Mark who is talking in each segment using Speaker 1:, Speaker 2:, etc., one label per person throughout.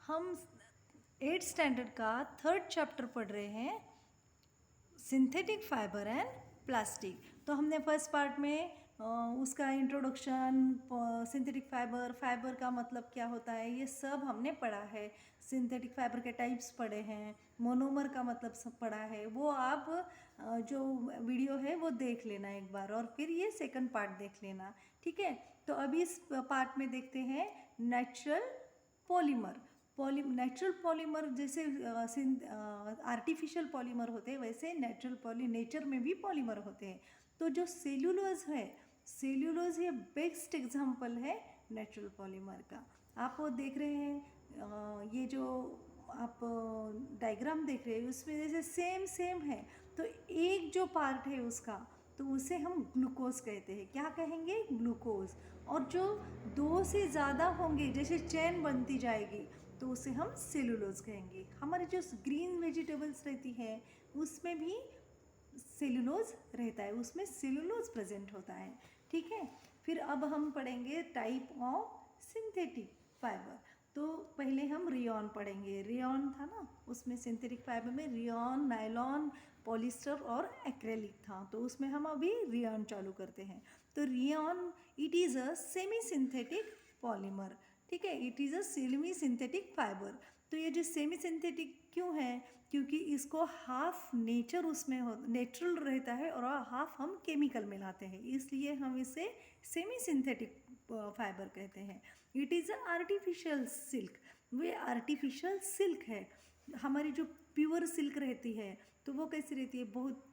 Speaker 1: हम 8th standard का 3rd chapter पढ़ रहे हैं, सिंथेटिक फाइबर एंड प्लास्टिक। तो हमने फर्स्ट पार्ट में उसका इंट्रोडक्शन, सिंथेटिक फाइबर का मतलब क्या होता है, ये सब हमने पढ़ा है। सिंथेटिक फाइबर के टाइप्स पढ़े हैं, मोनोमर का मतलब सब पढ़ा है। वो आप जो वीडियो है वो देख लेना एक बार, और फिर ये सेकंड पार्ट देख लेना, ठीक है। तो अभी इस पार्ट में देखते हैं नेचुरल पॉलीमर। नेचुरल पॉलीमर जैसे आर्टिफिशियल पॉलीमर होते हैं, वैसे नेचर में भी पॉलीमर होते हैं। तो जो सेल्यूलोज है, सेल्यूलोज ये बेस्ट एग्जांपल है नेचुरल पॉलीमर का। आप वो देख रहे हैं, ये जो आप डायग्राम देख रहे हैं उसमें जैसे सेम है, तो एक जो पार्ट है उसका, तो उसे हम ग्लूकोज कहते हैं। क्या कहेंगे? ग्लूकोज। और जो दो से ज़्यादा होंगे, जैसे चेन बनती जाएगी, तो उसे हम सेलुलोज कहेंगे। हमारे जो ग्रीन वेजिटेबल्स रहती है उसमें भी सेलुलोज रहता है, उसमें सेलुलोज प्रेजेंट होता है, ठीक है। फिर अब हम पढ़ेंगे टाइप ऑफ सिंथेटिक फाइबर। तो पहले हम रेयॉन पढ़ेंगे। रेयॉन था ना, उसमें सिंथेटिक फाइबर में रेयॉन, नायलॉन, पॉलिस्टर और एक्रेलिक था। तो उसमें हम अभी रेयॉन चालू करते हैं। तो rayon it is a semi synthetic polymer, ठीक है। It is a semi synthetic fibre. तो ये जो सेमी सिंथेटिक क्यों है? क्योंकि इसको हाफ नेचर उसमें नेचुरल रहता है और हाफ हम केमिकल मिलाते हैं, इसलिए हम इसे सेमी सिंथेटिक फाइबर कहते हैं। It is a artificial silk. Way artificial silk है। हमारी जो प्योर सिल्क रहती है तो वो कैसी रहती है? बहुत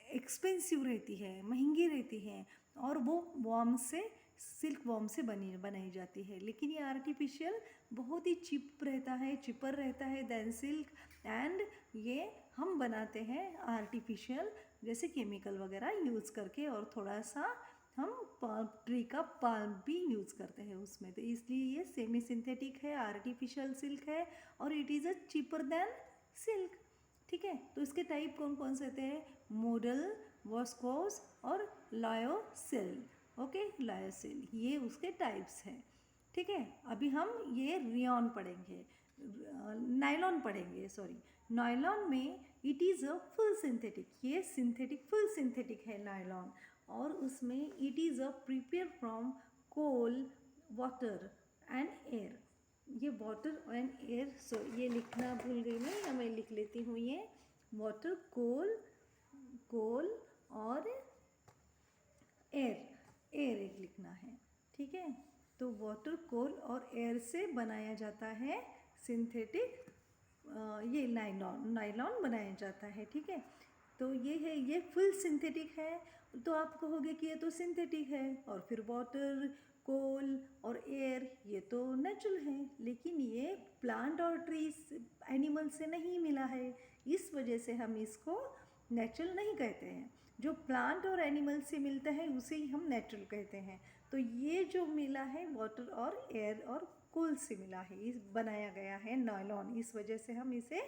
Speaker 1: एक्सपेंसिव रहती है, महंगी रहती है, और वो वॉर्म से, सिल्क वॉर्म से बनाई जाती है। लेकिन ये आर्टिफिशियल बहुत ही चिपर रहता है देन सिल्क, एंड ये हम बनाते हैं आर्टिफिशियल, जैसे केमिकल वगैरह यूज़ करके, और थोड़ा सा हम ट्री का पाल्म भी यूज़ करते हैं उसमें। तो इसलिए ये सेमी सिंथेटिक है, आर्टिफिशियल सिल्क है, और it is a cheaper than silk, ठीक है। तो इसके टाइप कौन कौन से होते हैं? मोडल, वॉस्कोस और लायोसिल। ओके, लायोसिल ये उसके टाइप्स हैं, ठीक है। अभी हम ये रेयॉन पढ़ेंगे, नायलॉन पढ़ेंगे, सॉरी। नायलॉन में it is a full synthetic, ये सिंथेटिक, फुल सिंथेटिक है नायलॉन, और उसमें it is a prepare from coal, water and air. ये वाटर एंड एयर, सो ये लिखना भूल गई मैं, या मैं लिख लेती हूँ ये वाटर, कोल और एयर एक लिखना है, ठीक है। तो वाटर, कोल और एयर से बनाया जाता है सिंथेटिक, ये नायलॉन बनाया जाता है, ठीक है। तो ये है, ये फुल सिंथेटिक है। तो आप कहोगे कि ये तो सिंथेटिक है, और फिर वाटर, कोल और एयर ये तो नेचुरल है, लेकिन ये प्लांट और ट्रीज, एनिमल से नहीं मिला है, इस वजह से हम इसको नेचुरल नहीं कहते हैं। जो प्लांट और एनिमल से मिलता है उसे ही हम नेचुरल कहते हैं। तो ये जो मिला है वाटर और एयर और कोल से मिला है, इस बनाया गया है नायलॉन, इस वजह से हम इसे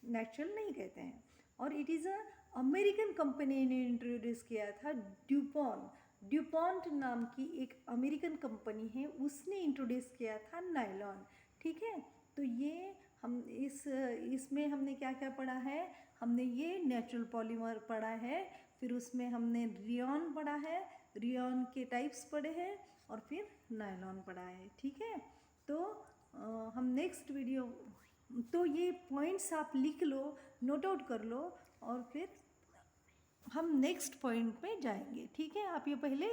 Speaker 1: नेचुरल नहीं कहते हैं। और it is a American company ने इंट्रोड्यूस किया था, ड्यूपॉन्ट नाम की एक अमेरिकन कंपनी है, उसने इंट्रोड्यूस किया था नायलॉन, ठीक है। तो ये हम इसमें हमने क्या क्या पढ़ा है? हमने ये नेचुरल पॉलीमर पढ़ा है, फिर उसमें हमने रेयॉन पढ़ा है, रेयॉन के टाइप्स पढ़े हैं, और फिर नायलॉन पढ़ा है, ठीक है। तो हम नेक्स्ट वीडियो, तो ये पॉइंट्स आप लिख लो, नोट आउट कर लो, और फिर हम नेक्स्ट पॉइंट पे जाएंगे, ठीक है। आप ये पहले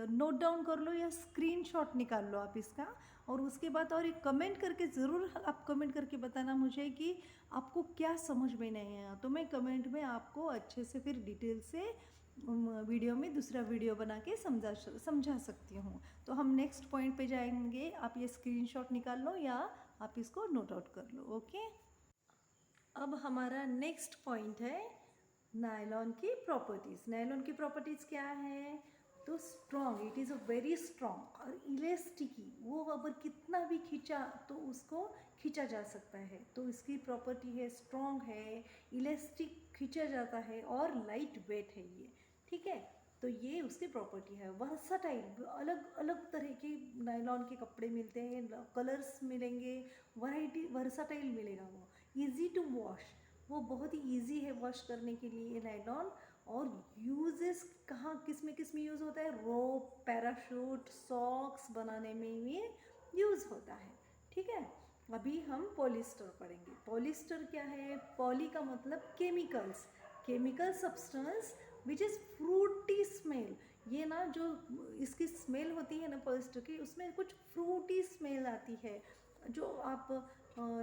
Speaker 1: नोट डाउन कर लो या स्क्रीनशॉट निकाल लो आप इसका, और उसके बाद और एक कमेंट करके ज़रूर आप कमेंट करके बताना मुझे कि आपको क्या समझ में नहीं आया, तो मैं कमेंट में आपको अच्छे से फिर डिटेल से वीडियो में दूसरा वीडियो बना के समझा सकती हूँ। तो हम नेक्स्ट पॉइंट पे जाएंगे, आप ये स्क्रीनशॉट निकाल लो या आप इसको नोट आउट कर लो, ओके। अब हमारा नेक्स्ट पॉइंट है नायलॉन की प्रॉपर्टीज़। नायलॉन की प्रॉपर्टीज़ क्या है? तो strong, it is a very strong, और इलास्टिकी, वो अगर कितना भी खींचा तो उसको खींचा जा सकता है। तो इसकी प्रॉपर्टी है स्ट्रॉन्ग है, इलास्टिक, खींचा जाता है, और लाइट वेट है ये, ठीक है। तो ये उसकी प्रॉपर्टी है। वर्सटाइल, अलग अलग तरह के नायलॉन के कपड़े मिलते हैं, कलर्स मिलेंगे, वैरायटी, वर्सटाइल मिलेगा वो। इजी टू वॉश, वो बहुत ही इजी है वॉश करने के लिए नायलॉन। और यूजेस कहाँ किस में यूज़ होता है, रोप, पैराशूट, सॉक्स बनाने में ये यूज़ होता है। ठीक है, अभी हम पॉलिस्टर पढ़ेंगे। पॉलिस्टर क्या है? पॉली का मतलब chemicals, chemical substance which is Frooti smell. ये ना जो इसकी स्मेल होती है ना पॉलिस्टर की, उसमें कुछ फ्रूटी स्मेल आती है। जो आप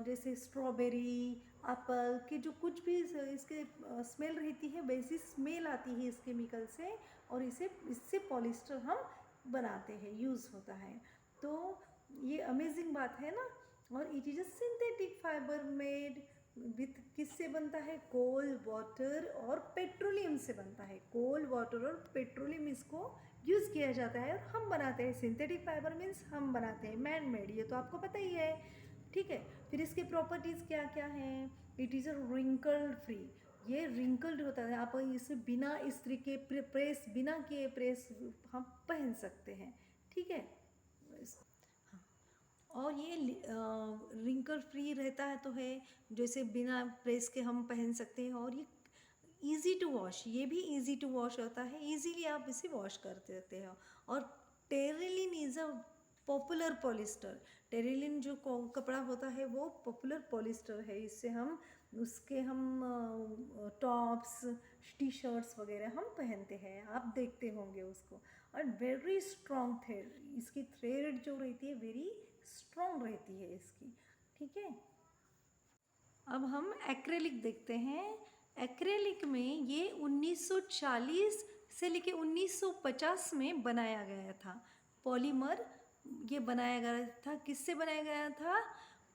Speaker 1: जैसे स्ट्रॉबेरी, एप्पल के जो कुछ भी इसके स्मेल रहती है, वैसी स्मेल आती है इस केमिकल से, और इससे पॉलिस्टर हम बनाते हैं, यूज़ होता है। तो ये अमेजिंग बात है ना। और it is a synthetic fibre made with किससे बनता है? कोल, वाटर और पेट्रोलियम से बनता है। कोल, वाटर और पेट्रोलियम इसको यूज़ किया जाता है और हम बनाते हैं। सिंथेटिक फाइबर मीन्स हम बनाते हैं, मैन मेड, ये तो आपको पता ही है। ठीक है, फिर इसके प्रॉपर्टीज़ क्या क्या हैं? It is a wrinkle free, ये रिंकल्ड होता है, आप इसे बिना इस्त्री के प्रेस, बिना किए प्रेस हम पहन सकते हैं। ठीक है, और ये रिंकल फ्री रहता है तो है, जैसे बिना प्रेस के हम पहन सकते हैं। और ये ईज़ी टू वॉश, ये भी ईज़ी टू वॉश होता है, ईज़िली आप इसे वॉश कर देते हो। और Terylene is a popular polyester, Terylene जो कपड़ा होता है वो पॉपुलर पॉलिस्टर है। इससे हम टॉप्स, टी शर्ट्स वगैरह हम पहनते हैं, आप देखते होंगे उसको। और वेरी स्ट्रॉन्ग थ्रेड, इसकी थ्रेड जो रहती है वेरी स्ट्रॉन्ग रहती है इसकी। ठीक है, अब हम एक्रेलिक देखते हैं। एक्रेलिक में ये 1940 से लेके 1950 में बनाया गया था। पॉलीमर ये बनाया गया था, किससे बनाया गया था?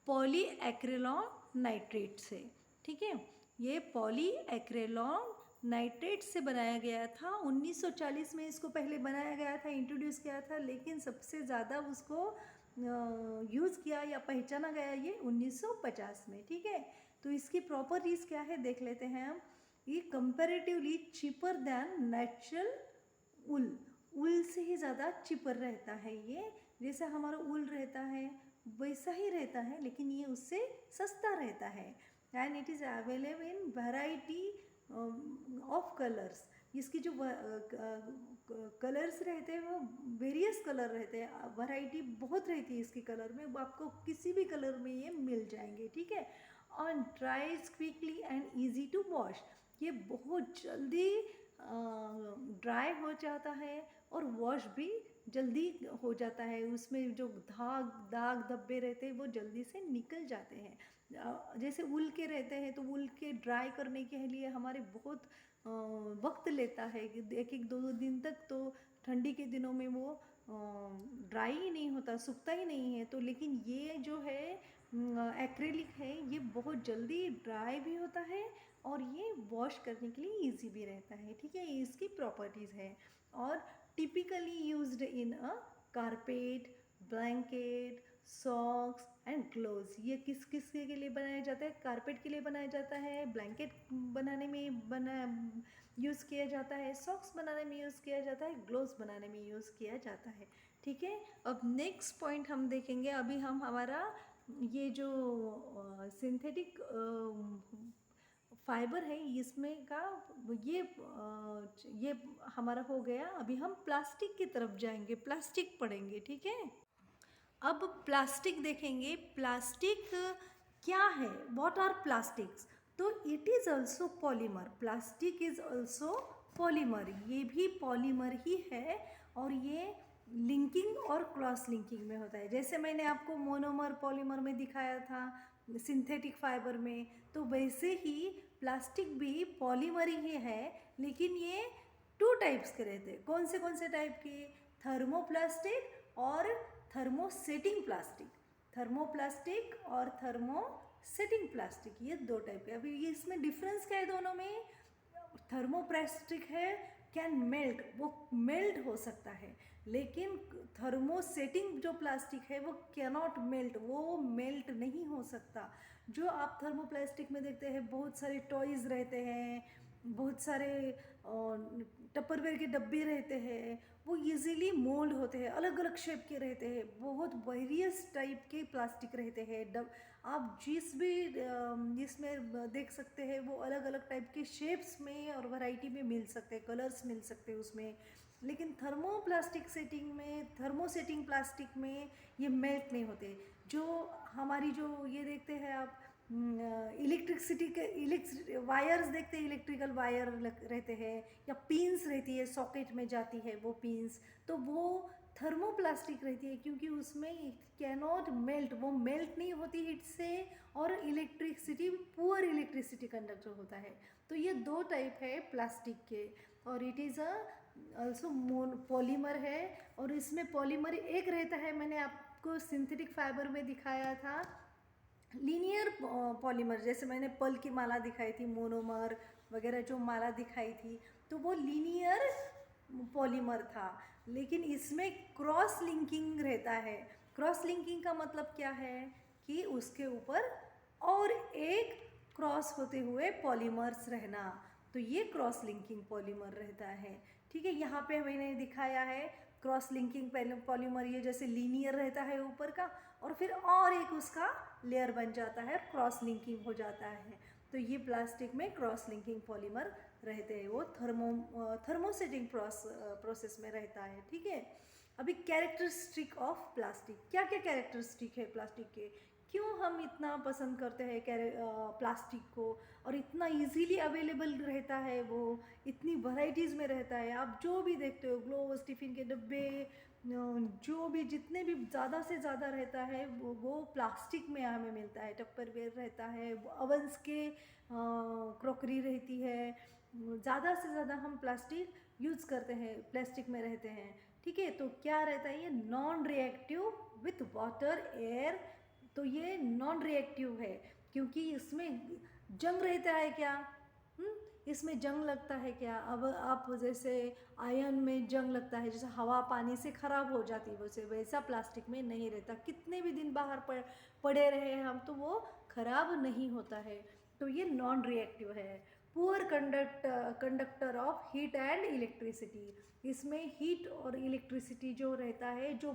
Speaker 1: पॉली एक्रेलॉन नाइट्रेट से। ठीक है, ये पॉली एक्रेलॉन नाइट्रेट से बनाया गया था। 1940 में इसको पहले बनाया गया था, इंट्रोड्यूस किया था, लेकिन सबसे ज़्यादा उसको यूज़ किया या पहचाना गया ये 1950 में। ठीक है, तो इसकी प्रॉपर्टीज़ क्या है देख लेते हैं हम। ये कंपैरेटिवली चीपर दैन नेचुरल उल, उल से ही ज़्यादा चीपर रहता है ये। जैसे हमारा उल रहता है वैसा ही रहता है, लेकिन ये उससे सस्ता रहता है। And it is available in variety of colours. इसकी जो कलर्स रहते हैं वो वेरियस कलर रहते हैं, वैरायटी बहुत रहती है इसकी कलर में, वो आपको किसी भी कलर में ये मिल जाएंगे। ठीक है, और dries quickly and easy to wash, ये बहुत जल्दी ड्राई हो जाता है और वॉश भी जल्दी हो जाता है। उसमें जो दाग धब्बे रहते हैं वो जल्दी से निकल जाते हैं। जैसे उल के रहते हैं तो उल के ड्राई करने के लिए हमारे बहुत वक्त लेता है, कि एक एक दो दो दिन तक, तो ठंडी के दिनों में वो ड्राई ही नहीं होता, सूखता ही नहीं है। तो लेकिन ये जो है एक्रेलिक है, ये बहुत जल्दी ड्राई भी होता है और ये वॉश करने के लिए इजी भी रहता है। ठीक है, ये इसकी प्रॉपर्टीज़ है। और typically used in a carpet, blanket, socks and gloves, ये किस किस के लिए बनाया जाता है? कारपेट के लिए बनाया जाता है, ब्लैंकेट बनाने में यूज़ किया जाता है, सॉक्स बनाने में यूज़ किया जाता है, ग्लोव्स बनाने में यूज़ किया जाता है। ठीक है, अब नेक्स्ट पॉइंट हम देखेंगे। अभी हम हमारा ये जो सिंथेटिक फाइबर है इसमें का ये हमारा हो गया। अभी हम प्लास्टिक की तरफ जाएंगे, प्लास्टिक पढ़ेंगे। ठीक है, अब प्लास्टिक देखेंगे। प्लास्टिक क्या है? What are plastics? तो it is also polymer, plastic is also polymer, ये भी पॉलीमर ही है। और ये लिंकिंग और क्रॉस लिंकिंग में होता है। जैसे मैंने आपको मोनोमर पॉलीमर में दिखाया था सिंथेटिक फाइबर में, तो वैसे ही प्लास्टिक भी पॉलीमर ही है, लेकिन ये टू टाइप्स के रहते हैं। कौन से टाइप के? थर्मोप्लास्टिक और थर्मोसेटिंग प्लास्टिक। थर्मोप्लास्टिक और थर्मोसेटिंग प्लास्टिक, ये दो टाइप के। अभी ये इसमें डिफरेंस क्या है दोनों में? थर्मोप्लास्टिक है कैन मेल्ट, वो मेल्ट हो सकता है, लेकिन थर्मोसेटिंग जो प्लास्टिक है वो कैनॉट मेल्ट, वो मेल्ट नहीं हो सकता। जो आप थर्मोप्लास्टिक में देखते हैं बहुत सारे टॉयज़ रहते हैं, बहुत सारे टपरवेयर के डब्बे रहते हैं वो इजीली मोल्ड होते हैं, अलग अलग शेप के रहते हैं, बहुत वेरियस टाइप के प्लास्टिक रहते हैं। आप जिस भी इसमें देख सकते हैं वो अलग अलग टाइप के शेप्स में और वैरायटी में मिल सकते हैं, कलर्स मिल सकते हैं उसमें। लेकिन थर्मोसेटिंग प्लास्टिक में ये मेल्ट नहीं होते। जो हमारी जो ये देखते हैं आप इलेक्ट्रिसिटी के वायर्स देखते हैं, इलेक्ट्रिकल वायर रहते हैं या पिन्स रहती है, सॉकेट में जाती है वो पिन्स, तो वो थर्मोप्लास्टिक रहती है क्योंकि उसमें कैनॉट मेल्ट, वो मेल्ट नहीं होती हीट से, और पुअर इलेक्ट्रिसिटी कंडक्टर होता है। तो ये दो टाइप है प्लास्टिक के, और इट इज़ ऑल्सो पॉलीमर है। और इसमें पॉलीमर एक रहता है, मैंने आपको सिंथेटिक फाइबर में दिखाया था लीनियर पॉलीमर, जैसे मैंने पर्ल की माला दिखाई थी, मोनोमर वगैरह जो माला दिखाई थी, तो वो लीनियर पॉलीमर था। लेकिन इसमें क्रॉस लिंकिंग रहता है। क्रॉस लिंकिंग का मतलब क्या है कि उसके ऊपर और एक क्रॉस होते हुए पॉलीमर्स रहना, तो ये क्रॉस लिंकिंग पॉलीमर रहता है। ठीक है, यहाँ पे मैंने दिखाया है क्रॉस लिंकिंग पॉलीमर, ये जैसे लीनियर रहता है ऊपर का, और फिर और एक उसका लेयर बन जाता है, क्रॉस लिंकिंग हो जाता है। तो ये प्लास्टिक में क्रॉस लिंकिंग पॉलीमर रहते हैं, वो थर्मोसेटिंग प्रोसेस में रहता है। ठीक है, अभी कैरेक्टरिस्टिक ऑफ प्लास्टिक, क्या क्या कैरेक्टरिस्टिक है प्लास्टिक के, क्यों हम इतना पसंद करते हैं प्लास्टिक को, और इतना इजीली अवेलेबल रहता है, वो इतनी वैरायटीज़ में रहता है। आप जो भी देखते हो, ग्लोव्स, टिफ़िन के डब्बे, जो भी जितने भी ज़्यादा से ज़्यादा रहता है वो प्लास्टिक में हमें मिलता है। टप्परवेयर रहता है, ओवंस के क्रॉकरी रहती है, ज़्यादा से ज़्यादा हम प्लास्टिक यूज़ करते हैं, प्लास्टिक में रहते हैं। ठीक है, तो क्या रहता है, ये non reactive with water air, तो ये नॉन रिएक्टिव है क्योंकि इसमें जंग रहता है क्या, इसमें जंग लगता है क्या। अब आप जैसे आयन में जंग लगता है, जैसे हवा पानी से ख़राब हो जाती है, वैसा प्लास्टिक में नहीं रहता। कितने भी दिन बाहर पड़े रहे हम तो वो ख़राब नहीं होता है, तो ये नॉन रिएक्टिव है। Poor conductor of heat and electricity, इसमें हीट और इलेक्ट्रिसिटी जो रहता है, जो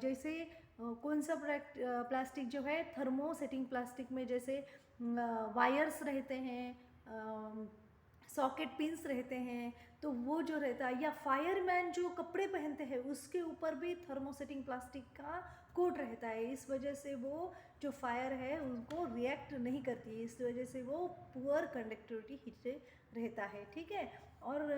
Speaker 1: जैसे कौन सा प्लास्टिक जो है थर्मोसेटिंग प्लास्टिक में, जैसे वायर्स रहते हैं, सॉकेट पिंस रहते हैं, तो वो जो रहता है, या फायरमैन जो कपड़े पहनते हैं उसके ऊपर भी थर्मोसेटिंग प्लास्टिक का कोट रहता है। इस वजह से वो जो फायर है उनको रिएक्ट नहीं करती है, इस वजह से वो पुअर कंडक्टिविटी हीट रहता है। ठीक है, और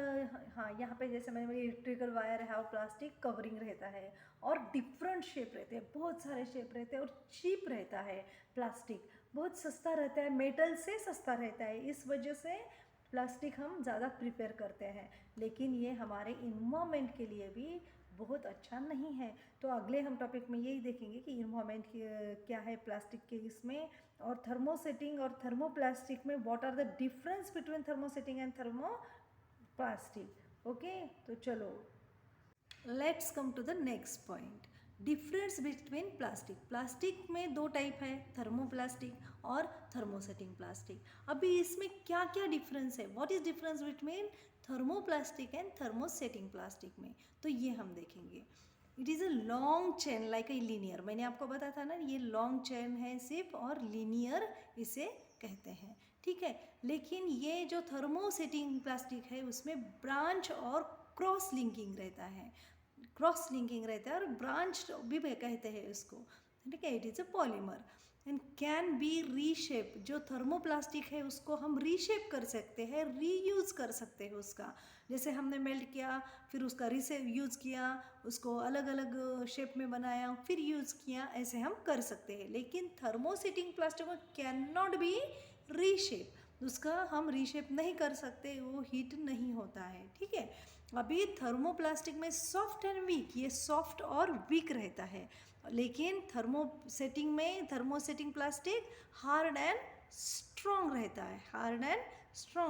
Speaker 1: हाँ, यहाँ पे जैसे मैंने इलेक्ट्रिकल वायर है और प्लास्टिक कवरिंग रहता है, और डिफरेंट शेप रहते हैं, बहुत सारे शेप रहते हैं, और चीप रहता है प्लास्टिक, बहुत सस्ता रहता है, मेटल से सस्ता रहता है, इस वजह से प्लास्टिक हम ज़्यादा प्रिपेयर करते हैं। लेकिन ये हमारे इन्वायरमेंट के लिए भी बहुत अच्छा नहीं है। तो अगले हम टॉपिक में यही देखेंगे कि इन्वायरमेंट क्या है प्लास्टिक के इसमें, और थर्मोसेटिंग और थर्मोप्लास्टिक में what are the difference between thermosetting and thermoplastic. Okay, तो चलो let's come to the next point, difference between plastic में दो टाइप है, थर्मोप्लास्टिक और थर्मोसेटिंग प्लास्टिक। अभी इसमें क्या क्या डिफरेंस है, what is difference between thermoplastic and thermosetting plastic में, तो ये हम देखेंगे। It is a long chain like a linear, मैंने आपको बताया था ना, ये लॉन्ग चेन है सिर्फ, और लीनियर इसे कहते हैं। ठीक है, लेकिन ये जो थर्मोसेटिंग प्लास्टिक है उसमें ब्रांच और क्रॉस लिंकिंग रहता है, और ब्रांच भी कहते हैं उसको। ठीक है, it is a polymer and can be reshape, जो थर्मोप्लास्टिक है उसको हम रीशेप कर सकते हैं, रीयूज़ कर सकते हैं उसका, जैसे हमने मेल्ट किया फिर उसका यूज़ किया, उसको अलग अलग शेप में बनाया फिर यूज़ किया, ऐसे हम कर सकते हैं। लेकिन थर्मोसेटिंग प्लास्टिक को कैन नॉट बी रीशेप, उसका हम रीशेप नहीं कर सकते, वो हीट नहीं होता है। ठीक है, अभी थर्मोप्लास्टिक में सॉफ्ट एंड वीक, ये सॉफ्ट और वीक रहता है, लेकिन thermosetting plastic hard and strong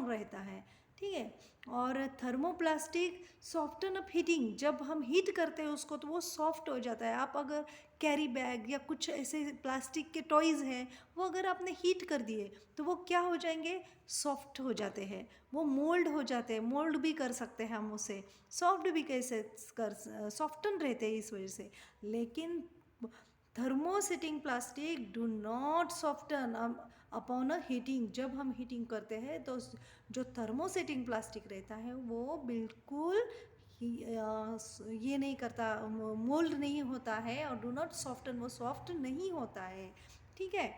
Speaker 1: रहता है, ठीक है। और थर्मोप्लास्टिक सॉफ्टन अप हीटिंग, जब हम हीट करते हैं उसको तो वो सॉफ्ट हो जाता है। आप अगर कैरी बैग या कुछ ऐसे प्लास्टिक के टॉयज़ हैं, वो अगर आपने हीट कर दिए तो वो क्या हो जाएंगे, सॉफ्ट हो जाते हैं, वो मोल्ड हो जाते हैं, मोल्ड भी कर सकते हैं हम उसे, सॉफ्ट भी कैसे कर, सॉफ्टन रहते हैं इस वजह से। लेकिन thermosetting plastic do not soften upon a heating. जब हम हीटिंग करते हैं तो जो थर्मोसेटिंग प्लास्टिक रहता है वो बिल्कुल ये नहीं करता, मोल्ड नहीं होता है, और डू नॉट सॉफ्टन, वो सॉफ्ट नहीं होता है, ठीक है।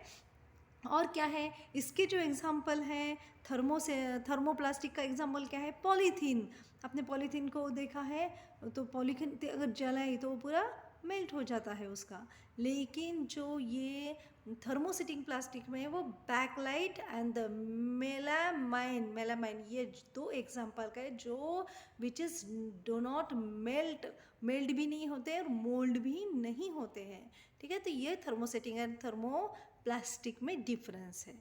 Speaker 1: और क्या है इसके जो एग्जाम्पल हैं, थर्मोप्लास्टिक का एग्जाम्पल क्या है, पॉलीथीन। आपने पॉलीथीन को देखा है, तो पॉलीथीन अगर जलाए तो वो पूरा मेल्ट हो जाता है उसका। लेकिन जो ये थर्मोसेटिंग प्लास्टिक में वो बैकलाइट एंड द मेलामाइन ये दो एग्जाम्पल का है, जो which is do not melt भी नहीं होते और मोल्ड भी नहीं होते हैं, ठीक है। तो ये थर्मोसेटिंग एंड थर्मो प्लास्टिक में डिफरेंस है।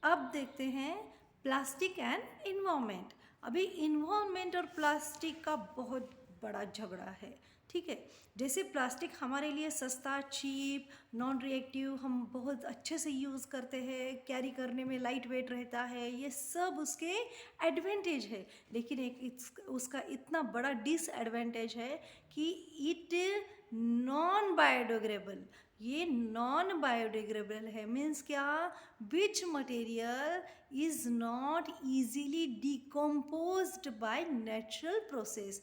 Speaker 1: अब देखते हैं प्लास्टिक एंड इन्वायरमेंट। अभी इन्वायरमेंट और प्लास्टिक का बहुत बड़ा झगड़ा है, ठीक है। जैसे प्लास्टिक हमारे लिए सस्ता, चीप, नॉन रिएक्टिव, हम बहुत अच्छे से यूज़ करते हैं, कैरी करने में लाइट वेट रहता है, ये सब उसके एडवांटेज है। लेकिन उसका इतना बड़ा डिसएडवांटेज है कि इट नॉन बायोडिग्रेडेबल, ये नॉन बायोडिग्रेडेबल है। मीन्स क्या, which material is not easily decomposed by natural process.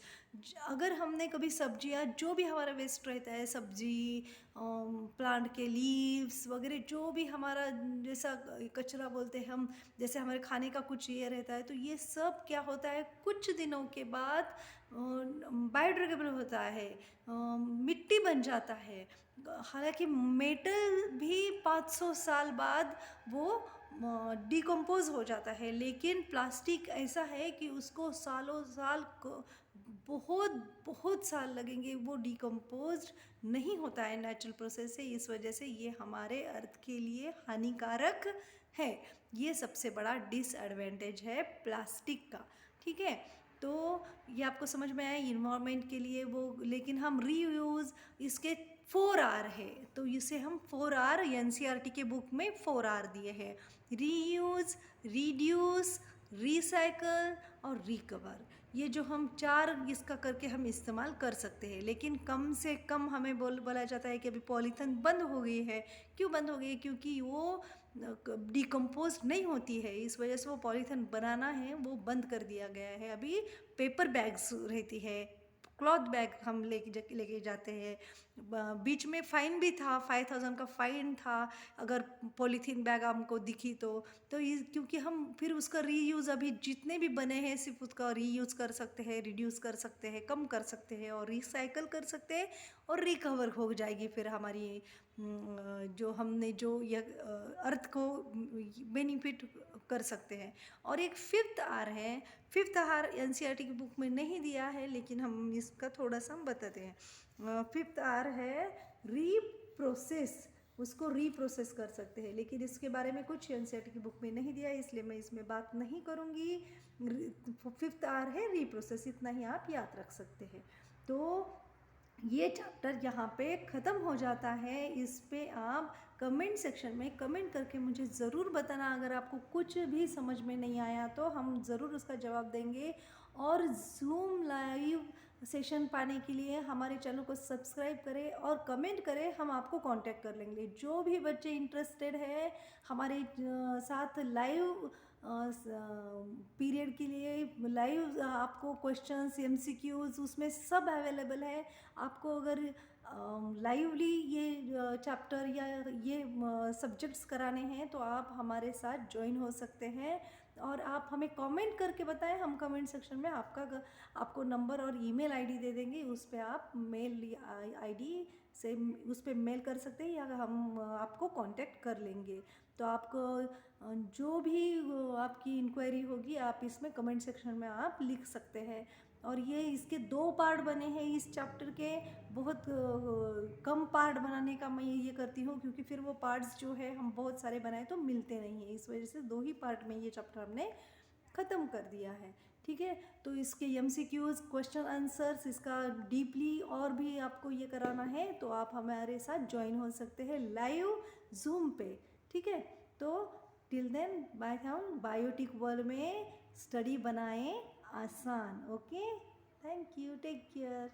Speaker 1: अगर हमने कभी सब्जियां, जो भी हमारा वेस्ट रहता है, सब्जी, प्लांट के लीव्स वगैरह, जो भी हमारा जैसा कचरा बोलते हैं हम, जैसे हमारे खाने का कुछ ये रहता है, तो ये सब क्या होता है, कुछ दिनों के बाद बायोडिग्रेडेबल होता है, मिट्टी बन जाता है। हालांकि मेटल भी 500 साल बाद वो डिकम्पोज हो जाता है, लेकिन प्लास्टिक ऐसा है कि उसको सालों साल बहुत बहुत साल लगेंगे, वो डिकम्पोज नहीं होता है नेचुरल प्रोसेस से। इस वजह से ये हमारे अर्थ के लिए हानिकारक है। ये सबसे बड़ा डिसएडवांटेज है प्लास्टिक का, ठीक है। तो ये आपको समझ में आया इन्वायरमेंट के लिए वो। लेकिन हम रीयूज़, इसके 4R है, तो इसे हम 4R एनसीईआरटी के बुक में 4R दिए हैं, रीयूज़, रिड्यूस, रिसाइकल और रिकवर। ये जो हम 4 इसका करके हम इस्तेमाल कर सकते हैं। लेकिन कम से कम हमें बोला जाता है कि अभी पॉलीथीन बंद हो गई है। क्यों बंद हो गई है? क्योंकि वो डिकम्पोज नहीं होती है, इस वजह से वो पॉलीथीन बनाना है वो बंद कर दिया गया है। अभी पेपर बैग्स रहती है, क्लॉथ बैग हम लेके जाते हैं। बीच में फ़ाइन भी था, 5000 का फ़ाइन था अगर पॉलीथीन बैग हमको दिखी तो क्योंकि हम फिर उसका रीयूज़, अभी जितने भी बने हैं सिर्फ उसका रीयूज़ कर सकते हैं, रिड्यूस कर सकते हैं, कम कर सकते हैं और रिसाइकल कर सकते हैं, और रिकवर हो जाएगी फिर हमारी जो हमने जो यह अर्थ को बेनिफिट कर सकते हैं। और एक 5th आर है, 5th आर एनसीईआरटी की बुक में नहीं दिया है, लेकिन हम इसका थोड़ा सा हम बताते हैं। 5th आर है रीप्रोसेस, उसको रीप्रोसेस कर सकते हैं, लेकिन इसके बारे में कुछ एनसीईआरटी की बुक में नहीं दिया है, इसलिए मैं इसमें बात नहीं करूँगी। 5th आर है रीप्रोसेस, इतना ही आप याद रख सकते हैं। तो ये चैप्टर यहाँ पे ख़त्म हो जाता है। इस पे आप कमेंट सेक्शन में कमेंट करके मुझे ज़रूर बताना, अगर आपको कुछ भी समझ में नहीं आया तो हम ज़रूर उसका जवाब देंगे। और ज़ूम लाइव सेशन पाने के लिए हमारे चैनल को सब्सक्राइब करें और कमेंट करें, हम आपको कांटेक्ट कर लेंगे। जो भी बच्चे इंटरेस्टेड है हमारे साथ लाइव पीरियड के लिए, लाइव आपको क्वेश्चंस, एमसीक्यूज उसमें सब अवेलेबल है। आपको अगर लाइवली ये चैप्टर या ये सब्जेक्ट्स कराने हैं तो आप हमारे साथ ज्वाइन हो सकते हैं। और आप हमें कमेंट करके बताएं, हम कमेंट सेक्शन में आपको नंबर और ईमेल आईडी दे देंगे, उस पर आप मेल आईडी से उस पर मेल कर सकते हैं या हम आपको कांटेक्ट कर लेंगे। तो आपको जो भी आपकी इंक्वायरी होगी आप इसमें कमेंट सेक्शन में आप लिख सकते हैं। और ये इसके 2 पार्ट बने हैं इस चैप्टर के। बहुत कम पार्ट बनाने का मैं ये करती हूँ, क्योंकि फिर वो पार्ट्स जो है हम बहुत सारे बनाए तो मिलते नहीं हैं, इस वजह से 2 ही पार्ट में ये चैप्टर हमने ख़त्म कर दिया है। ठीक है, तो इसके MCQs क्वेश्चन आंसर्स इसका डीपली और भी आपको ये कराना है तो आप हमारे साथ ज्वाइन हो सकते हैं लाइव जूम पे। ठीक है, तो टिल देन बाय, हम बायोटिक वर्ल्ड में स्टडी बनाएं आसान। Okay, thank you, take care.